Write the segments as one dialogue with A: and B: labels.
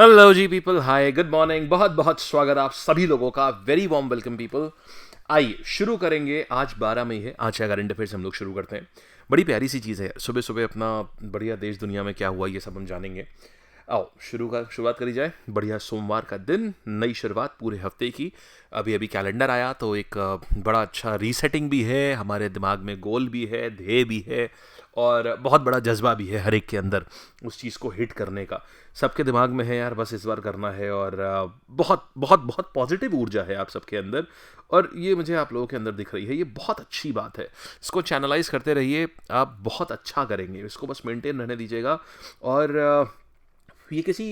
A: Hello जी people, हाय, good morning. बहुत बहुत स्वागत आप सभी लोगों का, वेरी वार्म वेलकम पीपल। आइए शुरू करेंगे। आज 12 मई है। आज का करंट अफेयर्स हम लोग शुरू करते हैं। बड़ी प्यारी सी चीज़ है, सुबह सुबह अपना बढ़िया देश दुनिया में क्या हुआ ये सब हम जानेंगे। आओ शुरुआत करी जाए। बढ़िया सोमवार का दिन, नई शुरुआत पूरे हफ्ते की। अभी अभी कैलेंडर आया तो एक बड़ा अच्छा रीसेटिंग भी है, हमारे दिमाग में गोल भी है, ध्येय भी है और बहुत बड़ा जज्बा भी है हर एक के अंदर उस चीज़ को हिट करने का। सबके दिमाग में है यार, बस इस बार करना है। और बहुत बहुत बहुत पॉजिटिव ऊर्जा है आप सबके अंदर और ये मुझे आप लोगों के अंदर दिख रही है। ये बहुत अच्छी बात है। इसको चैनलाइज करते रहिए, आप बहुत अच्छा करेंगे। इसको बस मेंटेन रहने दीजिएगा। और ये किसी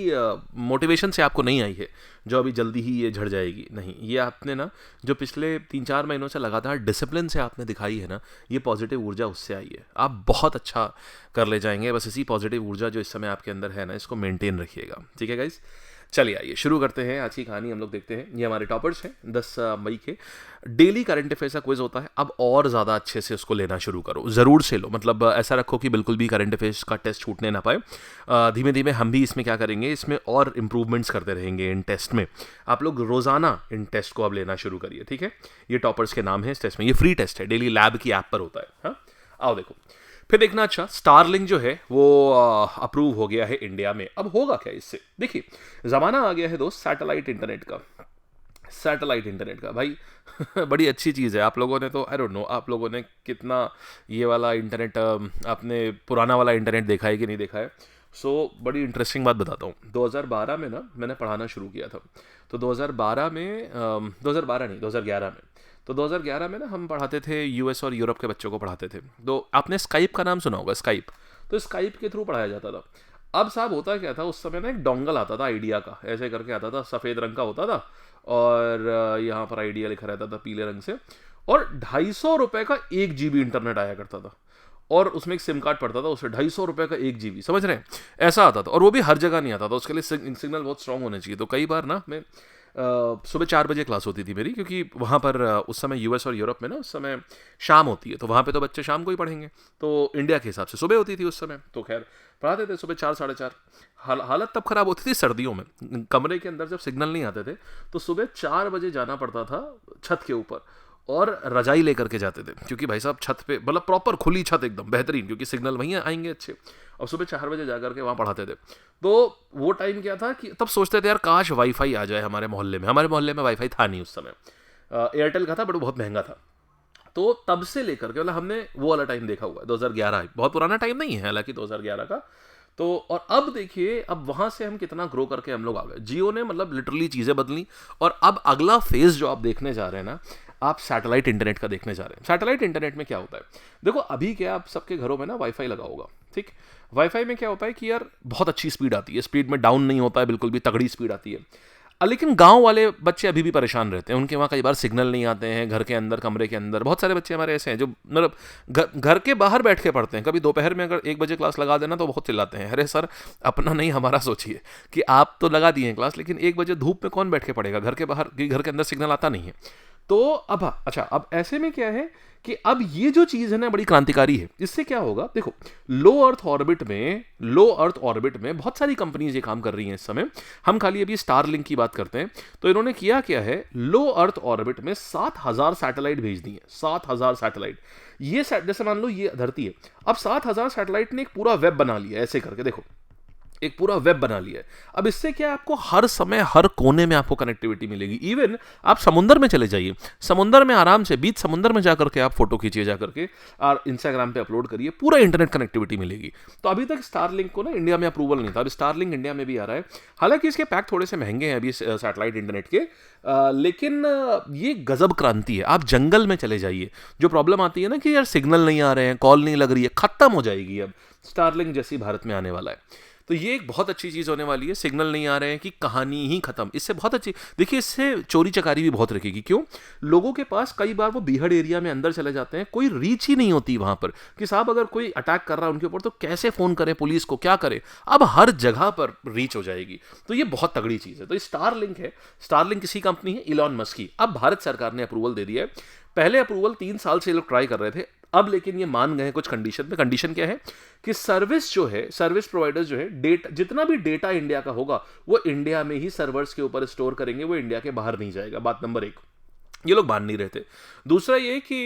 A: मोटिवेशन से आपको नहीं आई है जो अभी जल्दी ही ये झड़ जाएगी, नहीं। ये आपने ना जो पिछले 3-4 महीनों से लगातार डिसिप्लिन से आपने दिखाई है ना, ये पॉजिटिव ऊर्जा उससे आई है। आप बहुत अच्छा कर ले जाएंगे। बस इसी पॉजिटिव ऊर्जा जो इस समय आपके अंदर है ना, इसको मेंटेन रखिएगा, ठीक है गाइज। चलिए आइए शुरू करते हैं आज की कहानी। हम लोग देखते हैं, ये हमारे टॉपर्स हैं 10 मई के। डेली करंट अफेयर्स का क्विज होता है। अब और ज़्यादा अच्छे से उसको लेना शुरू करो, ज़रूर से लो। मतलब ऐसा रखो कि बिल्कुल भी करंट अफेयर्स का टेस्ट छूटने ना पाए। धीमे धीमे हम भी इसमें क्या करेंगे, इसमें और इम्प्रूवमेंट्स करते रहेंगे इन टेस्ट में। आप लोग रोज़ाना इन टेस्ट को अब लेना शुरू करिए, ठीक है। ये टॉपर्स के नाम है इस टेस्ट में। ये फ्री टेस्ट है, डेली लैब की ऐप पर होता है। हाँ, आओ देखो फिर देखना। अच्छा, स्टारलिंक जो है वो अप्रूव हो गया है इंडिया में। अब होगा क्या इससे, देखिए ज़माना आ गया है दोस्त सैटेलाइट इंटरनेट का। सैटेलाइट इंटरनेट का भाई बड़ी अच्छी चीज़ है। आप लोगों ने तो आई डोंट नो, आप लोगों ने कितना ये वाला इंटरनेट, आपने पुराना वाला इंटरनेट देखा है कि नहीं देखा है। बड़ी इंटरेस्टिंग बात बताता हूँ। 2012 में ना मैंने पढ़ाना शुरू किया था। तो 2012 में 2012 नहीं, 2011 में। तो 2011 में ना हम पढ़ाते थे, यूएस और यूरोप के बच्चों को पढ़ाते थे। तो आपने स्काइप का नाम सुना होगा, स्काइप। तो स्काइप के थ्रू पढ़ाया जाता था। अब साहब होता क्या था, उस समय ना एक डोंगल आता था आइडिया का, ऐसे करके आता था, सफ़ेद रंग का होता था और यहाँ पर आइडिया लिखा रहता था पीले रंग से। और 250 रुपये का 1 GB इंटरनेट आया करता था। और उसमें एक सिम कार्ड पड़ता था, उससे 250 रुपये का 1 GB, समझ रहे हैं, ऐसा आता था। और वो भी हर जगह नहीं आता था, उसके लिए सिग्नल बहुत स्ट्रांग होने चाहिए। तो कई बार ना मैं सुबह 4 बजे क्लास होती थी मेरी, क्योंकि वहाँ पर उस समय यूएस और यूरोप में ना उस समय शाम होती है, तो वहाँ पे तो बच्चे शाम को ही पढ़ेंगे। तो इंडिया के हिसाब से सुबह होती थी उस समय। तो खैर पढ़ाते थे सुबह 4, 4:30। हालत तब खराब होती थी सर्दियों में, कमरे के अंदर जब सिग्नल नहीं आते थे तो सुबह 4 बजे जाना पड़ता था छत के ऊपर और रजाई लेकर के जाते थे, क्योंकि भाई साहब छत पे, मतलब प्रॉपर खुली छत एकदम बेहतरीन, क्योंकि सिग्नल वहीं आएंगे अच्छे। और सुबह 4 बजे जा करके वहाँ पढ़ाते थे। तो वो टाइम क्या था कि तब सोचते थे यार काश वाईफाई आ जाए हमारे मोहल्ले में। हमारे मोहल्ले में वाईफाई था नहीं उस समय, एयरटेल का था, बट बहुत महंगा था। तो तब से लेकर के मतलब हमने वो वाला टाइम देखा हुआ है। 2011 बहुत पुराना टाइम नहीं है हालांकि 2011 का। तो और अब देखिए, अब वहां से हम कितना ग्रो करके हम लोग आ गए। जियो ने मतलब लिटरली चीज़ें बदली। और अब अगला फेज जो आप देखने जा रहे हैं ना, आप सैटेलाइट इंटरनेट का देखने जा रहे हैं। सैटेलाइट इंटरनेट में क्या होता है, देखो अभी क्या आप सबके घरों में ना वाईफाई लगा होगा, ठीक। वाईफाई में क्या होता है कि यार बहुत अच्छी स्पीड आती है, स्पीड में डाउन नहीं होता है, बिल्कुल भी तगड़ी स्पीड आती है। लेकिन गांव वाले बच्चे अभी भी परेशान रहते हैं, उनके वहाँ कई बार सिग्नल नहीं आते हैं। घर के अंदर, कमरे के अंदर बहुत सारे बच्चे हमारे ऐसे हैं जो मतलब घर के बाहर बैठ के पढ़ते हैं। कभी दोपहर में अगर 1 बजे क्लास लगा देना तो बहुत चिल्लाते हैं, अरे सर अपना नहीं हमारा सोचिए कि आप तो लगा दिए हैं क्लास, लेकिन 1 बजे धूप में कौन बैठ के पढ़ेगा घर के बाहर, कि घर के अंदर सिग्नल आता नहीं है। तो अब अच्छा, अब ऐसे में क्या है कि अब ये जो चीज़ है ना बड़ी क्रांतिकारी है। इससे क्या होगा, देखो लो अर्थ ऑर्बिट में बहुत सारी कंपनीज ये काम कर रही हैं इस समय। हम खाली अभी स्टारलिंक की बात करते हैं। तो इन्होंने किया क्या है, लो अर्थ ऑर्बिट में 7,000 सैटेलाइट भेज दी है। 7,000 सैटेलाइट। ये जैसे मान लो ये धरती है, अब 7,000 सैटेलाइट ने एक पूरा वेब बना लिया, ऐसे करके देखो एक पूरा वेब बना लिया है। अब इससे क्या है, आपको हर समय हर कोने में आपको कनेक्टिविटी मिलेगी। इवन आप समुंदर में चले जाइए, समुंदर में आराम से बीच समुंदर में जाकर के आप फोटो खींचिए जाकर के और इंस्टाग्राम पे अपलोड करिए, पूरा इंटरनेट कनेक्टिविटी मिलेगी। तो अभी तक स्टारलिंक को ना इंडिया में अप्रूवल नहीं था, अब स्टारलिंक इंडिया में भी आ रहा है। हालांकि इसके पैक थोड़े से महंगे हैं अभी सैटेलाइट इंटरनेट के, लेकिन ये गजब क्रांति है। आप जंगल में चले जाइए, जो प्रॉब्लम आती है ना कि यार सिग्नल नहीं आ रहे हैं, कॉल नहीं लग रही है, खत्म हो जाएगी। अब स्टारलिंक जैसी भारत में आने वाला है। तो ये एक बहुत अच्छी चीज़ होने वाली है। सिग्नल नहीं आ रहे हैं कि कहानी ही खत्म। इससे बहुत अच्छी, देखिए इससे चोरी चकारी भी बहुत रखेगी। क्यों, लोगों के पास कई बार वो बीहड़ एरिया में अंदर चले जाते हैं, कोई रीच ही नहीं होती वहां पर कि साहब अगर कोई अटैक कर रहा है उनके ऊपर तो कैसे फोन करें पुलिस को, क्या करें। अब हर जगह पर रीच हो जाएगी। तो ये बहुत तगड़ी चीज़ है। तो स्टारलिंक है, स्टारलिंक किसी कंपनी है इलॉन मस्क की। अब भारत सरकार ने अप्रूवल दे दिया है। पहले अप्रूवल 3 साल से लोग ट्राई कर रहे थे, अब लेकिन ये मान गए हैं कुछ कंडीशन में। कंडीशन क्या है कि सर्विस जो है, सर्विस प्रोवाइडर्स जो है, डेटा, जितना भी डेटा इंडिया का होगा वो इंडिया में ही सर्वर्स के ऊपर स्टोर करेंगे, वो इंडिया के बाहर नहीं जाएगा। बात नंबर 1, ये लोग मान नहीं रहे थे। दूसरा ये कि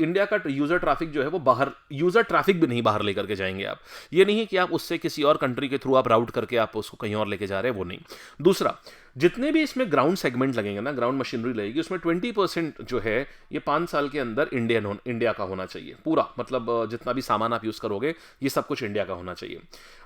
A: इंडिया का यूजर ट्रैफिक जो है वो बाहर, यूजर ट्रैफिक भी नहीं बाहर लेकर के जाएंगे आप। ये नहीं है कि आप उससे किसी और कंट्री के थ्रू आप राउट करके आप उसको कहीं और लेके जा रहे हैं, वो नहीं। दूसरा, जितने भी इसमें ग्राउंड सेगमेंट लगेंगे ना, ग्राउंड मशीनरी लगेगी, उसमें 20% जो है ये 5 साल के अंदर इंडिया का होना चाहिए पूरा। मतलब जितना भी सामान आप यूज करोगे ये सब कुछ इंडिया का होना चाहिए।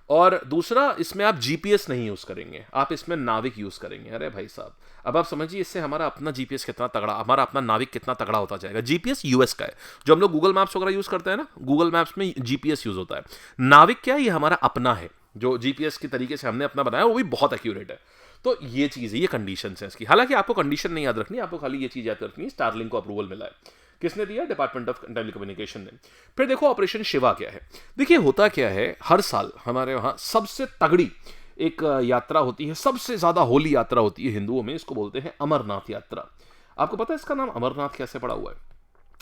A: और दूसरा, इसमें आप जीपीएस नहीं यूज करेंगे, आप इसमें नाविक यूज करेंगे। अरे भाई साहब, अब आप समझिए इससे हमारा अपना जीपीएस कितना तगड़ा, हमारा अपना नाविक कितना तगड़ा होता जाएगा। जीपीएस यूएस का है, जो हम लोग गूगल मैप्स वगैरह यूज करते हैं ना, गूगल मैप्स में जीपीएस यूज होता है। नाविक क्या है, ये हमारा अपना है, जो जीपीएस की तरीके से हमने अपना बनाया, वो भी बहुत एक्यूरेट है। तो ये चीज़ है, ये कंडीशन है इसकी। हालांकि आपको कंडीशन नहीं याद रखनी, आपको खाली ये चीज़ याद रखनी है, स्टारलिंक को अप्रूवल मिला है। किसने दिया? डिपार्टमेंट ऑफ टेलीकम्युनिकेशन ने। फिर देखो ऑपरेशन शिवा क्या है। देखिए होता क्या है, हर साल हमारे वहाँ सबसे तगड़ी एक यात्रा होती है, सबसे ज़्यादा होली यात्रा होती है हिंदुओं में, इसको बोलते हैं अमरनाथ यात्रा। आपको पता है इसका नाम अमरनाथ कैसे पड़ा हुआ है?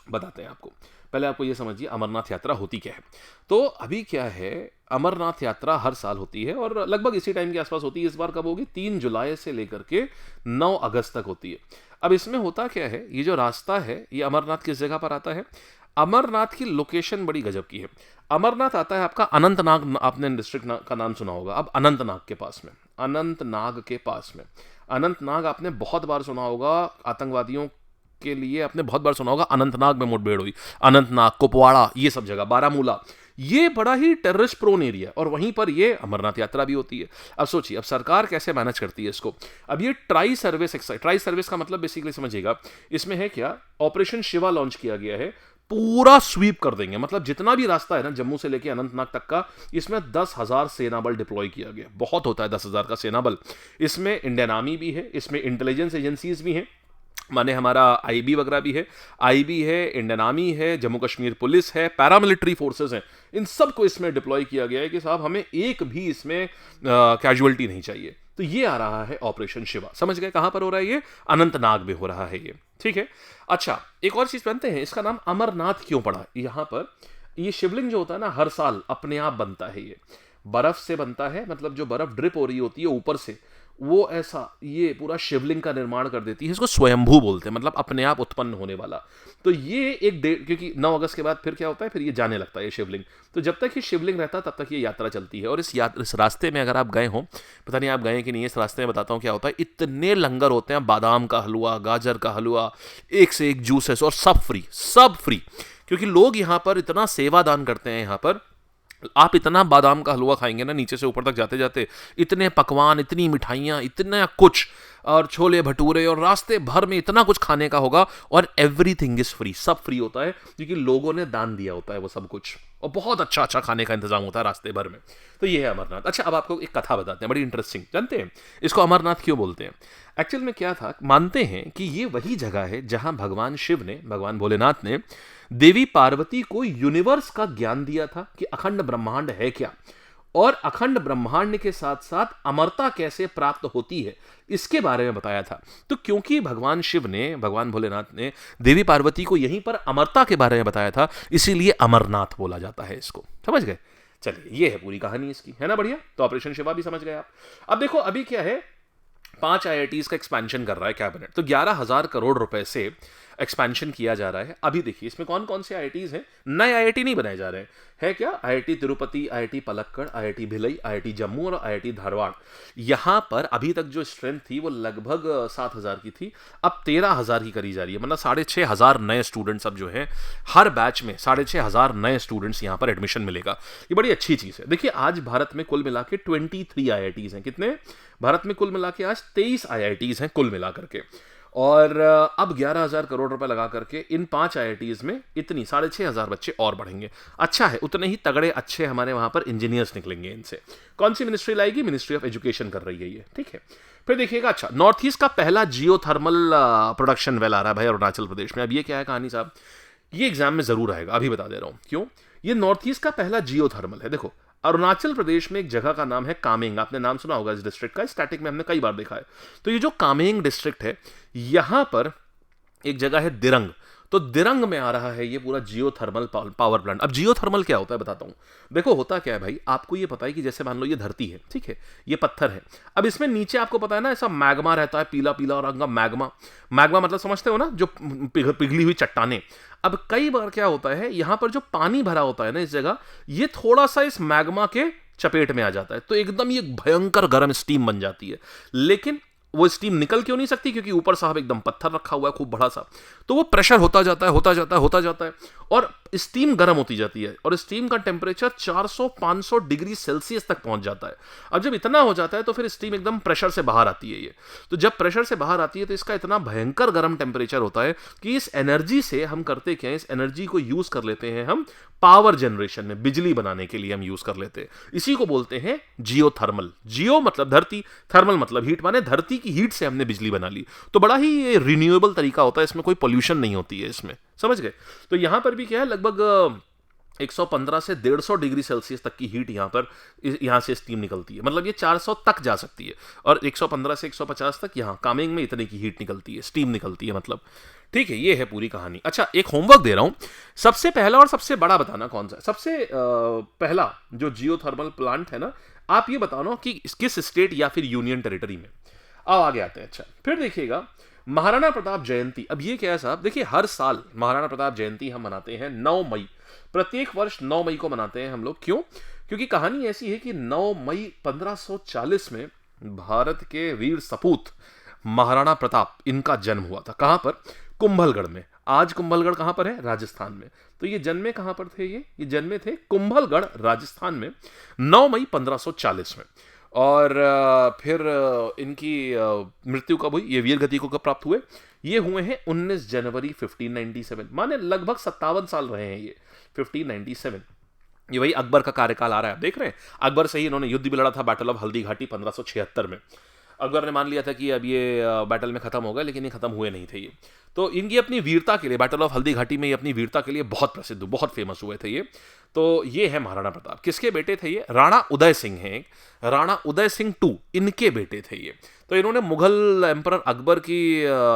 A: बताते हैं आपको। पहले आपको ये समझिए अमरनाथ यात्रा होती क्या है। तो अभी क्या है, अमरनाथ यात्रा हर साल होती है और लगभग इसी टाइम के आसपास होती है। इस बार कब होगी? 3 जुलाई से लेकर के 9 अगस्त तक होती है। अब इसमें होता क्या है, ये जो रास्ता है ये अमरनाथ किस जगह पर आता है? अमरनाथ की लोकेशन बड़ी गजब की है। अमरनाथ आता है आपका अनंतनाग, आपने डिस्ट्रिक्ट का नाम सुना होगा। अब अनंतनाग के पास में, अनंतनाग के पास में, अनंतनाग आपने बहुत बार सुना होगा, आतंकवादियों के लिए आपने बहुत बार सुना होगा, अनंतनाग में मुठभेड़ हुई, अनंतनाग, कुपवाड़ा, ये सब जगह, बारामूला, ये बड़ा ही टेररिस्ट प्रोन एरिया, और वहीं पर ये अमरनाथ यात्रा भी होती है। अब सोचिए, अब सरकार कैसे मैनेज करती है इसको। अब ये ट्राई सर्विस का मतलब बेसिकली समझिएगा, इसमें है क्या, ऑपरेशन शिवा लॉन्च किया गया है, पूरा स्वीप कर देंगे। मतलब जितना भी रास्ता है ना जम्मू से लेके अनंतनाग तक का, इसमें 10,000 सेना बल डिप्लॉय किया गया। बहुत होता है 10,000 का सेना बल। इसमें इंडियन आर्मी भी है, इसमें इंटेलिजेंस एजेंसीज भी हैं, माने हमारा आईबी वगैरह भी है, आईबी है, इंडियन आर्मी है, जम्मू कश्मीर पुलिस है, पैरामिलिट्री फोर्सेस हैं। इन सब को इसमें डिप्लॉय किया गया है कि साहब हमें एक भी इसमें कैजुअलिटी नहीं चाहिए। तो ये आ रहा है ऑपरेशन शिवा। समझ गए कहां पर हो रहा है? ये अनंतनाग में हो रहा है ये, ठीक है। अच्छा, एक और चीज जानते हैं, इसका नाम अमरनाथ क्यों पड़ा? यहां पर ये शिवलिंग जो होता है ना, हर साल अपने आप बनता है। ये बर्फ से बनता है, मतलब जो बर्फ ड्रिप हो रही होती है ऊपर से, वो ऐसा ये पूरा शिवलिंग का निर्माण कर देती है। इसको स्वयंभू बोलते हैं, मतलब अपने आप उत्पन्न होने वाला। तो ये एक डेट, क्योंकि 9 अगस्त के बाद फिर क्या होता है, फिर ये जाने लगता है ये शिवलिंग। तो जब तक ये शिवलिंग रहता है तब तक ये यात्रा चलती है। और इस रास्ते में अगर आप गए हो, पता नहीं आप गए कि नहीं, इस रास्ते में बताता हूँ क्या होता है। इतने लंगर होते हैं, बादाम का हलवा, गाजर का हलवा, एक से एक जूसेस, और सब फ्री, सब फ्री। क्योंकि लोग यहाँ पर इतना सेवा दान करते हैं। यहाँ पर आप इतना बादाम का हलवा खाएंगे ना, नीचे से ऊपर तक जाते जाते, इतने पकवान, इतनी मिठाइयाँ, इतना कुछ, और छोले भटूरे, और रास्ते भर में इतना कुछ खाने का होगा, और एवरीथिंग इज फ्री, सब फ्री होता है, क्योंकि लोगों ने दान दिया होता है वो सब कुछ, और बहुत अच्छा अच्छा खाने का इंतजाम होता है रास्ते भर में। तो ये है अमरनाथ। अच्छा, अब आपको एक कथा बताते हैं, बड़ी इंटरेस्टिंग। जानते हैं इसको अमरनाथ क्यों बोलते हैं? एक्चुअल में क्या था, मानते हैं कि ये वही जगह है जहां भगवान शिव ने, भगवान भोलेनाथ ने देवी पार्वती को यूनिवर्स का ज्ञान दिया था कि अखंड ब्रह्मांड है क्या, और अखंड ब्रह्मांड के साथ साथ अमरता कैसे प्राप्त होती है, इसके बारे में बताया था। तो क्योंकि भगवान शिव ने, भगवान भोलेनाथ ने देवी पार्वती को यहीं पर अमरता के बारे में बताया था, इसीलिए अमरनाथ बोला जाता है इसको। समझ गए? चलिए, ये है पूरी कहानी इसकी, है ना बढ़िया। तो ऑपरेशन शिवा भी समझ गए आप। अब देखो अभी क्या है, 5 IITs का एक्सपेंशन कर रहा है कैबिनेट। तो 11,000 करोड़ रुपए से एक्सपेंशन किया जा रहा है। अभी देखिए इसमें कौन कौन से IITs हैं। नए IIT नहीं बनाए जा रहे हैं, है क्या, IIT Tirupati, IIT Palakkad, IIT Bhilai, IIT Jammu और IIT धारवाड़। यहां पर अभी तक जो स्ट्रेंथ थी वो लगभग 7,000 की थी, अब 13,000 की करी जा रही है। मतलब 6,500 नए स्टूडेंट्स अब जो है, हर बैच में 6,500 नए स्टूडेंट्स यहां पर एडमिशन मिलेगा। ये बड़ी अच्छी चीज है। देखिए आज भारत में कुल मिला के 23 IITs हैं। कितने? भारत में कुल मिला के आज 23 IITs हैं कुल मिला करके। और अब 11,000 करोड़ रुपए लगा करके इन 5 IITs में इतनी 6,500 बच्चे और बढ़ेंगे। अच्छा है, उतने ही तगड़े अच्छे हमारे वहां पर इंजीनियर्स निकलेंगे इनसे। कौन सी मिनिस्ट्री लाएगी? मिनिस्ट्री ऑफ एजुकेशन कर रही है ये, ठीक है। फिर देखिएगा, अच्छा, नॉर्थ ईस्ट का पहला जियोथर्मल प्रोडक्शन वेल आ रहा है भाई अरुणाचल प्रदेश में। अब ये क्या है कहानी साहब, ये एग्जाम में जरूर आएगा, अभी बता दे रहा हूं क्यों। ये नॉर्थ ईस्ट का पहला जियोथर्मल है। देखो अरुणाचल प्रदेश में एक जगह का नाम है कामेंग, आपने नाम सुना होगा इस डिस्ट्रिक्ट का, स्टैटिक में हमने कई बार देखा है। तो ये जो कामेंग डिस्ट्रिक्ट है, यहां पर एक जगह है दिरंग। तो दिरंग में आ रहा है ये पूरा जियोथर्मल पावर प्लांट। अब जियोथर्मल क्या होता है बताता हूं। देखो होता क्या है भाई, आपको ये पता है कि जैसे मान लो ये धरती है, ठीक है, ये पत्थर है। अब इसमें नीचे आपको पता है ना, ऐसा मैग्मा रहता है, पीला पीला रंग का मैग्मा। मैग्मा मतलब समझते हो ना, जो पिघली हुई चट्टाने। अब कई बार क्या होता है, यहां पर जो पानी भरा होता है ना इस जगह, ये थोड़ा सा इस मैग्मा के चपेट में आ जाता है, तो एकदम ये भयंकर गर्म स्टीम बन जाती है। लेकिन वो स्टीम निकल क्यों नहीं सकती, क्योंकि ऊपर साहब एकदम पत्थर रखा हुआ है खूब बड़ा सा। तो वो प्रेशर होता जाता है, होता जाता है, होता जाता है, और स्टीम गर्म होती जाती है, और स्टीम का टेम्परेचर 400-500 डिग्री सेल्सियस तक पहुंच जाता है। अब जब इतना हो जाता है तो फिर स्टीम एकदम प्रेशर से बाहर आती है ये। तो जब प्रेशर से बाहर आती है तो इसका इतना भयंकर गर्म टेम्परेचर होता है कि इस एनर्जी से हम करते क्या है, इस एनर्जी को यूज कर लेते हैं हम पावर जनरेशन में, बिजली बनाने के लिए हम यूज कर लेते हैं। इसी को बोलते हैं जियोथर्मल। जियो मतलब धरती, थर्मल मतलब हीट, माने धरती की हीट से हमने बिजली बना ली। तो बड़ा ही ये रिन्यूएबल तरीका होता है, इसमें कोई पोल्यूशन नहीं होती है इसमें, समझ गए। तो यहां पर भी क्या है, लगभग 115 से 150 डिग्री सेल्सियस तक की हीट यहां से स्टीम निकलती है। मतलब ये 400 तक जा सकती है, और 115 से 150 तक यहां कामेंग में इतने की हीट निकलती है, स्टीम निकलती है मतलब। ठीक है, ये है पूरी कहानी। अच्छा, एक होमवर्क दे रहा हूं, सबसे पहला और सबसे बड़ा बताना कौन सा है। सबसे पहला जो जियोथर्मल प्लांट है ना, आप ये बताना कि किस स्टेट या फिर यूनियन टेरिटरी में। अब आगे आते हैं। अच्छा, फिर देखिएगा महाराणा प्रताप जयंती। अब ये क्या है साहब, देखिए हर साल महाराणा प्रताप जयंती हम मनाते हैं 9 मई। प्रत्येक वर्ष 9 मई को मनाते हैं हम लोग। क्यों? क्योंकि कहानी ऐसी है कि 9 मई 1540 में भारत के वीर सपूत महाराणा प्रताप, इनका जन्म हुआ था। कहां पर? कुंभलगढ़ में। आज कुंभलगढ़ कहां पर है? राजस्थान में। तो ये जन्मे कहां पर थे? ये जन्मे थे कुंभलगढ़ राजस्थान में 9 मई 1540 में। और फिर इनकी मृत्यु कब हुई, ये वीर गति को कब प्राप्त हुए? ये हुए हैं 19 जनवरी 1597, माने लगभग 57 साल रहे हैं ये 1597। ये वही अकबर का कार्यकाल आ रहा है, देख रहे हैं। अकबर से ही इन्होंने युद्ध भी लड़ा था, बैटल ऑफ हल्दी घाटी 1576 में। अकबर ने मान लिया था कि अब ये बैटल में खत्म होगा, लेकिन ये खत्म हुए नहीं थे ये। तो इनकी अपनी वीरता के लिए, बैटल ऑफ हल्दी घाटी में ये अपनी वीरता के लिए बहुत प्रसिद्ध, बहुत फेमस हुए थे ये। तो ये है महाराणा प्रताप। किसके बेटे थे ये? राणा उदय सिंह हैं, राणा उदय सिंह 2, इनके बेटे थे ये। तो इन्होंने मुगल एम्परर अकबर की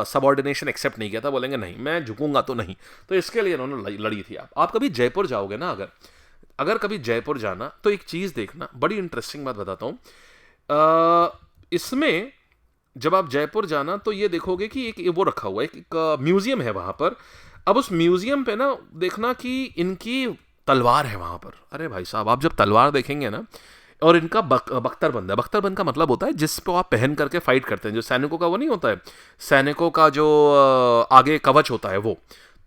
A: सबऑर्डिनेशन एक्सेप्ट नहीं किया था, बोलेंगे नहीं मैं झुकूंगा तो नहीं। तो इसके लिए इन्होंने लड़ी थी। आप कभी जयपुर जाओगे ना, अगर कभी जयपुर जाना तो एक चीज देखना, बड़ी इंटरेस्टिंग बात बताता हूं। इसमें जब आप जयपुर जाना तो ये देखोगे कि एक वो रखा हुआ है, एक म्यूजियम है वहां पर। अब उस म्यूजियम पे ना देखना कि इनकी तलवार है वहां पर। अरे भाई साहब, आप जब तलवार देखेंगे ना, और इनका बख्तरबंद है। बख्तरबंद का मतलब होता है जिसको आप पहन करके फाइट करते हैं, जो सैनिकों का वो नहीं होता है, सैनिकों का जो आगे कवच होता है वो।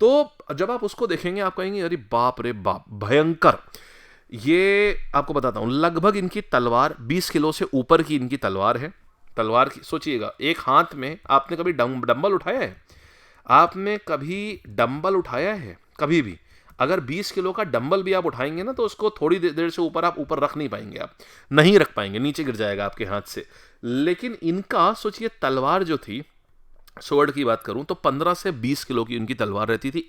A: तो जब आप उसको देखेंगे आप कहेंगे अरे बाप रे बाप, भयंकर। ये आपको बताता हूं, लगभग इनकी तलवार 20 किलो से ऊपर की इनकी तलवार है। तलवार की सोचिएगा, एक हाथ में आपने कभी डंबल उठाया है? आपने कभी डंबल उठाया है? कभी भी? अगर 20 किलो का डंबल भी आप उठाएंगे ना, तो उसको थोड़ी देर से ऊपर आप ऊपर रख नहीं पाएंगे, आप नहीं रख पाएंगे, नीचे गिर जाएगा आपके हाथ से। लेकिन इनका सोचिए, तलवार जो थी, स्वॉर्ड की बात करूं तो 15 से 20 किलो की उनकी तलवार रहती थी।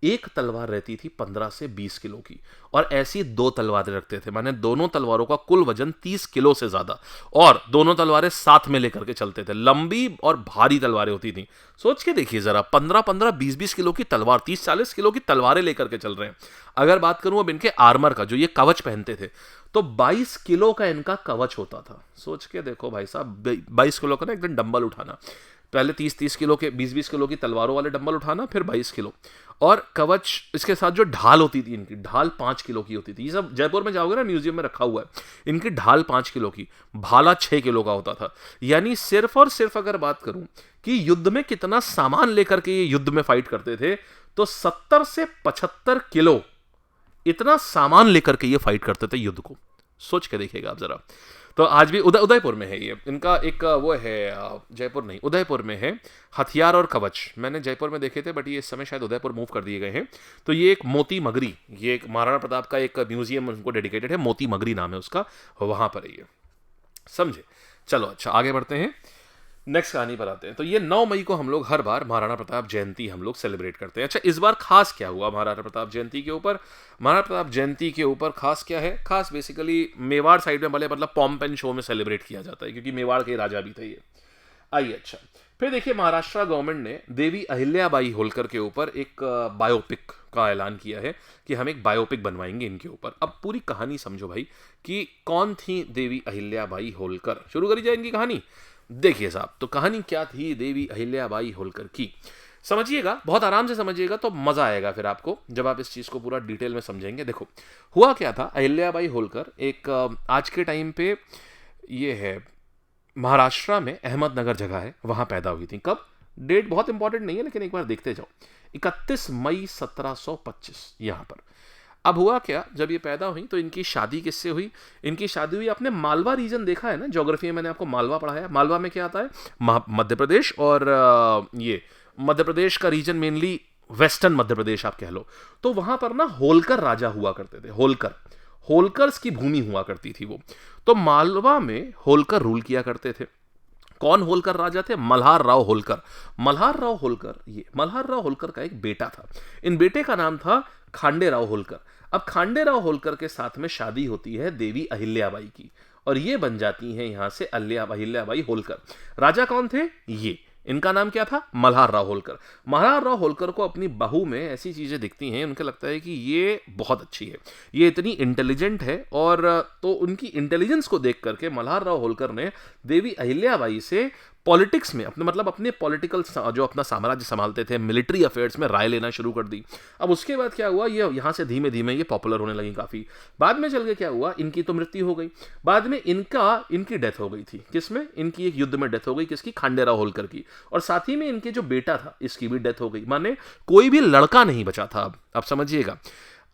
A: एक तलवार रहती थी 15 से 20 किलो की, और ऐसी 2 तलवारें रखते थे, माने दोनों तलवारों का कुल वजन 30 किलो से ज्यादा, और दोनों तलवारें साथ में लेकर के चलते थे। लंबी और भारी तलवारें होती थी। सोच के देखिए जरा, 15-15, 20-20 किलो की तलवार, 30-40 किलो की तलवारें लेकर के चल रहे हैं। अगर बात करूं अब इनके आर्मर का, जो ये कवच पहनते थे, तो 22 किलो का इनका कवच होता था। सोच के देखो भाई साहब, 22 किलो का ना एकदम डंबल उठाना, पहले 30-30 किलो के, 20-20 किलो की तलवारों वाले डंबल उठाना, फिर 22 किलो, और कवच। इसके साथ जो ढाल होती थी इनकी, ढाल 5 किलो की होती थी। ये सब जयपुर में जाओगे ना, म्यूजियम में रखा हुआ है। इनकी ढाल 5 किलो की, भाला 6 किलो का होता था। यानी सिर्फ और सिर्फ अगर बात करूं कि युद्ध में कितना सामान लेकर के ये युद्ध में फाइट करते थे, तो 70 से 75 किलो इतना सामान लेकर के ये फाइट करते थे युद्ध को। सोच के देखिएगा आप जरा। तो आज भी उदयपुर में है ये, इनका एक वो है, जयपुर नहीं उदयपुर में है, हथियार और कवच। मैंने जयपुर में देखे थे, बट ये इस समय शायद उदयपुर मूव कर दिए गए हैं। तो ये एक मोती मगरी, ये एक महाराणा प्रताप का एक म्यूजियम उनको डेडिकेटेड है, मोती मगरी नाम है उसका, वहां पर है ये, समझे। चलो अच्छा, आगे बढ़ते हैं, नेक्स्ट कहानी पर आते हैं। तो ये 9 मई को हम लोग हर बार महाराणा प्रताप जयंती हम लोग सेलिब्रेट करते हैं। अच्छा, इस बार खास क्या हुआ महाराणा प्रताप जयंती के ऊपर? महाराणा प्रताप जयंती के ऊपर खास क्या है? खास बेसिकली मेवाड़ साइड में भले मतलब पॉम्प एंड शो में सेलिब्रेट किया जाता है, क्योंकि मेवाड़ के राजा भी थे ये। आइए, अच्छा, फिर देखिए महाराष्ट्र गवर्नमेंट ने देवी अहिल्याबाई होलकर के ऊपर एक बायोपिक का ऐलान किया है कि हम एक बायोपिक बनवाएंगे इनके ऊपर। अब पूरी कहानी समझो भाई कि कौन थी देवी अहिल्याबाई होलकर। शुरू करी जाए इनकी कहानी। देखिए साहब, तो कहानी क्या थी देवी अहिल्याबाई होलकर की, समझिएगा, बहुत आराम से समझिएगा तो मजा आएगा फिर आपको जब आप इस चीज को पूरा डिटेल में समझेंगे। देखो हुआ क्या था, अहिल्याबाई होलकर एक आज के टाइम पे ये है महाराष्ट्र में अहमदनगर जगह है, वहां पैदा हुई थी। कब, डेट बहुत इंपॉर्टेंट नहीं है लेकिन एक बार देखते जाओ, 31 मई 1725 यहां पर। अब हुआ क्या, जब ये पैदा हुई तो इनकी शादी किससे हुई, इनकी शादी हुई, आपने मालवा रीजन देखा है ना, ज्योग्राफी में मैंने आपको मालवा पढ़ाया। मालवा में क्या आता है, मध्य प्रदेश, और ये मध्य प्रदेश का reason mainly western Madhya Pradesh आप कह लो। तो वहां पर ना होलकर राजा हुआ करते थे, होलकर, होलकर्स की भूमि हुआ करती थी वो। तो मालवा में होलकर रूल किया करते थे। कौन होलकर राजा थे, मल्हार राव होलकर। मल्हार राव होलकर, ये मल्हार राव होलकर का एक बेटा था, इन बेटे का नाम था खांडे राव होलकर। अब खांडे राव होलकर के साथ में शादी होती है देवी अहिल्याबाई की, और ये बन जाती हैं यहां से अहिल्याबाई होलकर। राजा कौन थे, ये इनका नाम क्या था, मल्हार राव होलकर। मल्हार राव होलकर को अपनी बहू में ऐसी चीजें दिखती हैं, उनके लगता है कि ये बहुत अच्छी है, ये इतनी इंटेलिजेंट है, और तो उनकी इंटेलिजेंस को देख करके मल्हार राव होलकर ने देवी अहिल्याबाई से पॉलिटिक्स में अपने मतलब अपने पॉलिटिकल जो अपना साम्राज्य संभालते थे, मिलिट्री अफेयर्स में राय लेना शुरू कर दी। अब उसके बाद क्या हुआ, ये यहाँ से धीमे धीमे ये पॉपुलर होने लगी काफ़ी। बाद में चल के क्या हुआ, इनकी तो मृत्यु हो गई, बाद में इनकी डेथ हो गई थी। किसमें, इनकी एक युद्ध में डेथ हो गई, किसकी, खांडे राव होलकर की। और साथ ही में इनके जो बेटा था इसकी भी डेथ हो गई, माने कोई भी लड़का नहीं बचा था। अब समझिएगा,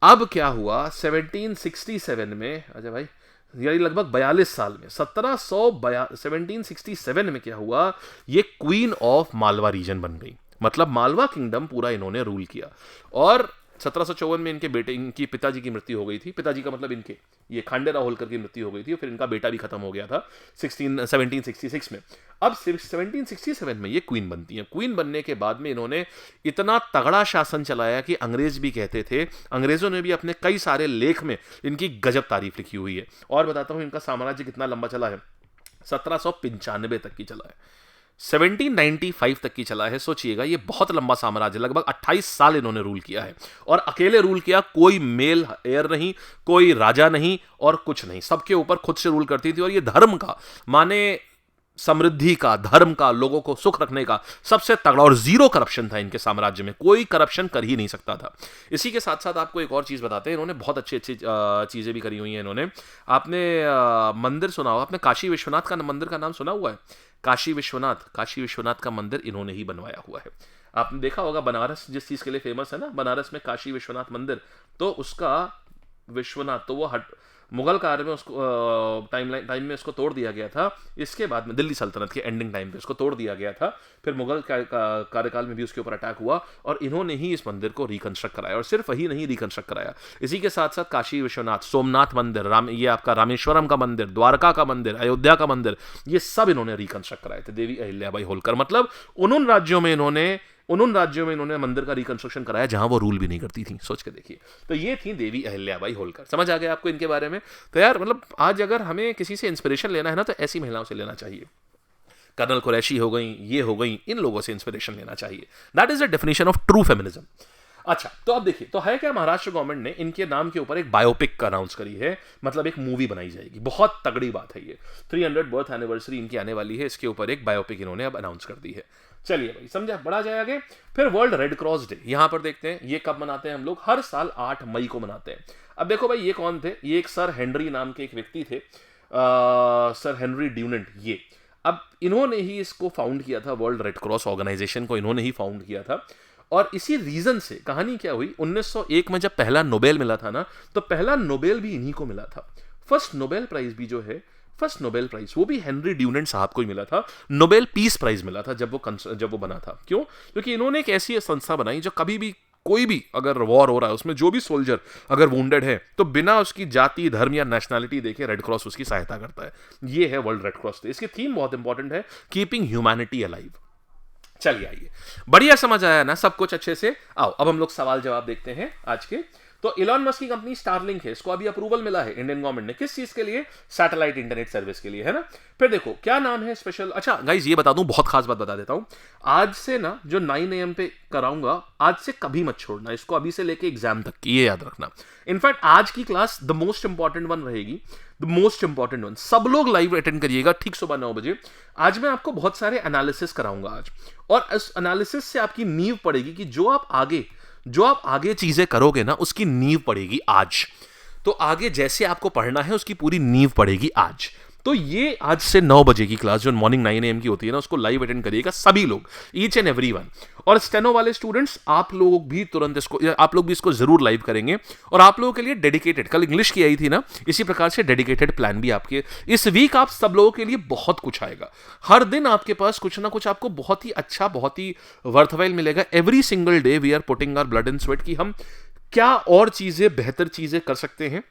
A: अब क्या हुआ 1767 में, अच्छा भाई, यानी लगभग 42 साल में 1767 में क्या हुआ, ये क्वीन ऑफ मालवा रीजन बन गई। मतलब मालवा किंगडम पूरा इन्होंने रूल किया। और 1754 में इनके बेटे, इनकी पिताजी की मृत्यु हो गई थी, पिताजी का मतलब इनके ये खांडे राव होलकर की मृत्यु हो गई थी, और फिर इनका बेटा भी खत्म हो गया था 1766 में। अब 1767 में ये क्वीन बनती हैं। क्वीन बनने के बाद में इन्होंने इतना तगड़ा शासन चलाया कि अंग्रेज भी कहते थे, अंग्रेजों ने भी अपने कई सारे लेख में इनकी गजब तारीफ लिखी हुई है। और बताता हूं इनका साम्राज्य कितना लंबा चला है, 1795 तक की चला है, 1795 तक की चला है। सोचिएगा, ये बहुत लंबा साम्राज्य, लगभग 28 साल इन्होंने रूल किया है, और अकेले रूल किया, कोई मेल एयर नहीं, कोई राजा नहीं, और कुछ नहीं, सबके ऊपर खुद से रूल करती थी। और ये धर्म का, माने समृद्धि का, धर्म का, लोगों को सुख रखने का सबसे तगड़ा, और जीरो करप्शन था इनके साम्राज्य में, कोई करप्शन कर ही नहीं सकता था। इसी के साथ साथ आपको एक और चीज बताते हैं, इन्होंने बहुत अच्छी अच्छी चीजें भी करी हुई हैं इन्होंने। आपने मंदिर सुना होगा, आपने काशी विश्वनाथ का मंदिर का नाम सुना हुआ है, काशी विश्वनाथ का मंदिर इन्होंने ही बनवाया हुआ है। आपने देखा होगा बनारस जिस चीज के लिए फेमस है ना, बनारस में काशी विश्वनाथ मंदिर, तो उसका विश्वनाथ, तो वो मुगल काल में उसको टाइम में इसको तोड़ दिया गया था। इसके बाद में दिल्ली सल्तनत के एंडिंग टाइम पे इसको तोड़ दिया गया था, फिर मुगल कार्यकाल में भी उसके ऊपर अटैक हुआ, और इन्होंने ही इस मंदिर को रिकंस्ट्रक्ट कराया। और सिर्फ वही नहीं रिकंस्ट्रक्ट कराया, इसी के साथ साथ काशी विश्वनाथ, सोमनाथ मंदिर, ये आपका रामेश्वरम का मंदिर, द्वारका का मंदिर, अयोध्या का मंदिर, ये सब इन्होंने रिकंस्ट्रक्ट कराए थे देवी अहिल्याबाई होलकर। मतलब उन राज्यों में इन्होंने मंदिर का रिकंस्ट्रक्शन कराया जहां वो रूल भी नहीं करती थी। सोच के देखिए, तो ये थी देवी अहिल्याबाई होलकर। समझ आ गया आपको इनके बारे में। तो यार मतलब आज अगर हमें किसी से इंस्पिरेशन लेना है ना, तो ऐसी महिलाओं से लेना चाहिए। कर्नल कुरैशी हो गई, ये हो गई, इन लोगों से इंस्पिरेशन लेना चाहिए। That is the definition of true feminism. अच्छा, तो अब देखिए, तो है क्या, महाराष्ट्र गवर्नमेंट ने इनके नाम के ऊपर एक बायोपिक अनाउंस करी है, मतलब एक मूवी बनाई जाएगी। बहुत तगड़ी बात है ये, 300 बर्थ एनिवर्सरी इनकी आने वाली है, इसके ऊपर एक बायोपिक इन्होंने अब अनाउंस कर दी है। चलिए भाई, समझा, बढ़ा जाए आगे। फिर वर्ल्ड रेड क्रॉस डे यहां पर देखते हैं, ये कब मनाते हैं हम लोग, हर साल 8 मई को मनाते हैं। अब देखो भाई, ये कौन थे, ये एक सर हेनरी नाम के एक व्यक्ति थे, सर हेनरी ड्यूनेंट। ये अब इन्होंने ही इसको फाउंड किया था, वर्ल्ड रेड क्रॉस ऑर्गेनाइजेशन को इन्होंने ही फाउंड किया था। और इसी रीजन से कहानी क्या हुई, 1901 में जब पहला नोबेल मिला था ना, तो पहला नोबेल भी इन्हीं को मिला था। फर्स्ट नोबेल प्राइज भी जो है, फर्स्ट नोबेल प्राइज वो भी हेनरी ड्यूनेंट साहब को ही मिला था। नोबेल पीस प्राइज मिला था जब वो बना था। क्यों? क्योंकि इन्होंने एक ऐसी संस्था बनाई जो कभी भी कोई भी अगर वॉर हो रहा है उसमें जो भी सोल्जर अगर वुंडेड है तो बिना उसकी जाति, धर्म या नेशनैलिटी देखे रेड क्रॉस उसकी सहायता करता है। ये है वर्ल्ड रेड क्रॉस डे। इसकी थीम बहुत इंपॉर्टेंट है, कीपिंग ह्यूमैनिटी अलाइव। चलिए आइए, बढ़िया समझ आया ना सब कुछ अच्छे से। आओ अब हम लोग सवाल जवाब देखते हैं आज के। तो इलॉन मस्क की कंपनी स्टारलिंक है, इसको अभी अप्रूवल मिला है इंडियन गवर्नमेंट ने, किस चीज के लिए? सैटेलाइट इंटरनेट सर्विस के लिए, है ना। फिर देखो क्या नाम है स्पेशल। अच्छा गाइज ये बता दूं, बहुत खास बात बता देता हूं, आज से ना जो 9 AM पे कराऊंगा, आज से कभी मत छोड़ना इसको, अभी से लेके एग्जाम तक की, ये याद रखना। इनफैक्ट आज की class the most important one रहेगी, द मोस्ट इंपॉर्टेंट वन। सब लोग लाइव अटेंड करिएगा ठीक सुबह 9 बजे। आज मैं आपको बहुत सारे एनालिसिस कराऊंगा आज, और इस एनालिसिस से आपकी नींव पड़ेगी कि जो आप आगे चीजें करोगे ना, उसकी नींव पड़ेगी आज। तो आगे जैसे आपको पढ़ना है उसकी पूरी नींव पड़ेगी आज। तो ये आज से 9 बजे की क्लास जो मॉर्निंग 9 AM की होती है ना, उसको लाइव अटेंड करिएगा सभी लोग, ईच एंड एवरी वन। और स्टेनो वाले स्टूडेंट्स आप लोग भी तुरंत इसको, आप लोग भी इसको जरूर लाइव करेंगे। और आप लोगों के लिए डेडिकेटेड, कल इंग्लिश की आई थी ना, इसी प्रकार से डेडिकेटेड प्लान भी आपके इस वीक, आप सब लोगों के लिए बहुत कुछ आएगा। हर दिन आपके पास कुछ ना कुछ आपको बहुत ही अच्छा, बहुत ही वर्थवाइल मिलेगा। Every single day we are putting our blood and sweat कि हम क्या और चीजें, बेहतर चीजें कर सकते हैं,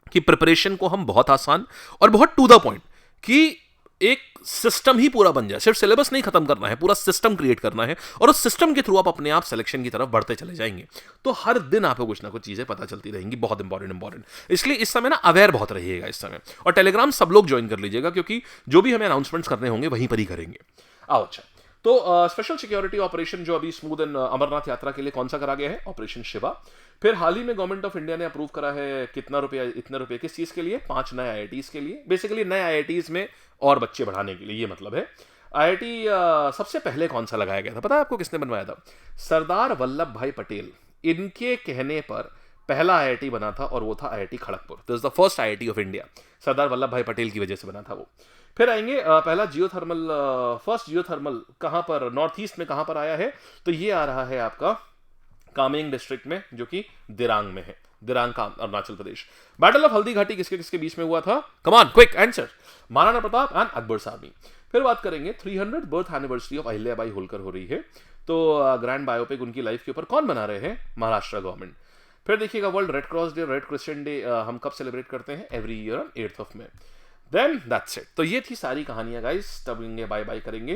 A: कि प्रिपरेशन को हम बहुत आसान और बहुत टू द पॉइंट, कि एक सिस्टम ही पूरा बन जाए। सिर्फ सिलेबस नहीं खत्म करना है, पूरा सिस्टम क्रिएट करना है, और उस सिस्टम के थ्रू आप अपने आप सिलेक्शन की तरफ बढ़ते चले जाएंगे। तो हर दिन आपको कुछ ना कुछ चीजें पता चलती रहेंगी, बहुत इंपॉर्टेंट। इसलिए इस समय ना अवेयर बहुत रहिएगा इस समय, और टेलीग्राम सब लोग ज्वाइन कर लीजिएगा, क्योंकि जो भी हमें अनाउंसमेंट्स करने होंगे वहीं पर ही करेंगे। आओ अच्छा, तो स्पेशल सिक्योरिटी ऑपरेशन जो अभी स्मूथ एंड अमरनाथ यात्रा के लिए कौन सा करा गया है? ऑपरेशन शिवा। फिर हाल ही में गवर्नमेंट ऑफ इंडिया ने अप्रूव करा है कितना रुपया, इतने रुपए किस चीज के लिए? 5 नए IITs के लिए, बेसिकली नए IITs में और बच्चे बढ़ाने के लिए, ये मतलब है। IIT सबसे पहले कौन सा लगाया गया था, पता है आपको किसने बनवाया था? सरदार वल्लभ भाई पटेल, इनके कहने पर पहला IIT बना था, और वो था IIT Kharagpur. This is the first IIT of India, Sardar Vallabh Bhai Patel की वजह से बना था वो। फिर आएंगे पहला जियोथर्मल, फर्स्ट जियोथर्मल कहां पर, नॉर्थ ईस्ट में कहां पर आया है? तो ये आ रहा है आपका कामेंग डिस्ट्रिक्ट में, जो कि दिरांग में है, दिरांग का अरुणाचल प्रदेश। बैटल ऑफ हल्दी घाटी किसके किसके बीच में हुआ था? Come on quick answer. Maharana Pratap and Akbar साहब। फिर बात करेंगे 300 birth anniversary of Ahilyabai Holkar हो रही है, तो ग्रैंड बायोपिक उनकी लाइफ के ऊपर कौन बना रहे हैं? महाराष्ट्र गवर्नमेंट। फिर देखिएगा world red cross day, red Christian day हम कब सेलिब्रेट करते हैं? Every year on 8 May. Then that's it. तो ये थी सारी कहानियां गाइस, तब बाय बाय करेंगे।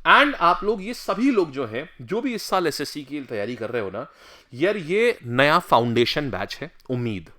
A: एंड आप लोग, ये सभी लोग जो हैं, जो भी इस साल SSC की तैयारी कर रहे हो ना यार, ये नया फाउंडेशन बैच है उम्मीद,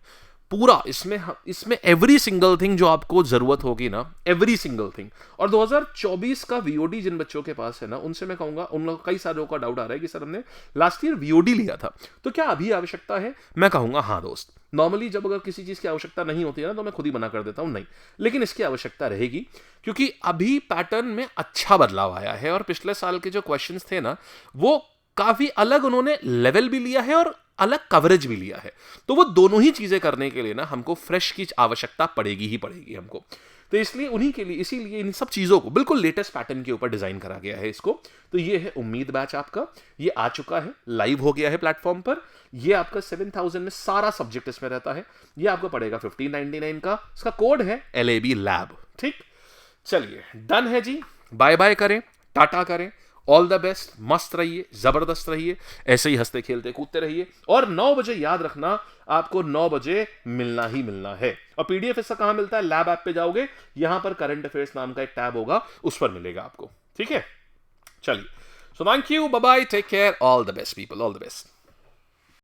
A: पूरा इसमें एवरी सिंगल थिंग जो आपको जरूरत होगी ना, एवरी सिंगल थिंग। और 2024 का VOD जिन बच्चों के पास है ना, उनसे मैं कहूंगा, उन लोग कई सारों का डाउट आ रहा है कि सर हमने लास्ट ईयर VOD लिया था, तो क्या अभी आवश्यकता है? मैं कहूंगा हाँ दोस्त, नॉर्मली जब अगर किसी चीज की आवश्यकता नहीं होती है ना, तो मैं खुद ही मना कर देता हूं नहीं, लेकिन इसकी आवश्यकता रहेगी, क्योंकि अभी पैटर्न में अच्छा बदलाव आया है, और पिछले साल के जो क्वेश्चंस थे ना, वो काफी अलग उन्होंने लेवल भी लिया है और अलग कवरेज भी लिया है। तो वो दोनों ही चीजें करने के लिए ना हमको फ्रेश की आवश्यकता पड़ेगी ही पड़ेगी हमको। तो इसलिए उन्हीं के लिए, इसीलिए इन सब चीजों को बिल्कुल लेटेस्ट पैटर्न के ऊपर डिजाइन करा गया है इसको। तो ये है उम्मीद बैच आपका, ये आ चुका है, लाइव हो गया है प्लेटफॉर्म पर। ये आपका 7000 में सारा सब्जेक्ट इसमें रहता है। ये आपको पड़ेगा 1599 का, इसका कोड है LAB लैब। ठीक, चलिए डन है जी, बाय बाय करें, टाटा करें, ऑल द बेस्ट, मस्त रहिए, जबरदस्त रहिए, ऐसे ही हंसते खेलते कूदते रहिए। और 9 बजे याद रखना, आपको 9 बजे मिलना ही मिलना है। और PDF इसका कहां मिलता है? लैब ऐप पे जाओगे, यहां पर करंट अफेयर्स नाम का एक टैब होगा, उस पर मिलेगा आपको। ठीक है, चलिए, so thank you, bye bye, take care, all the best people, all the best.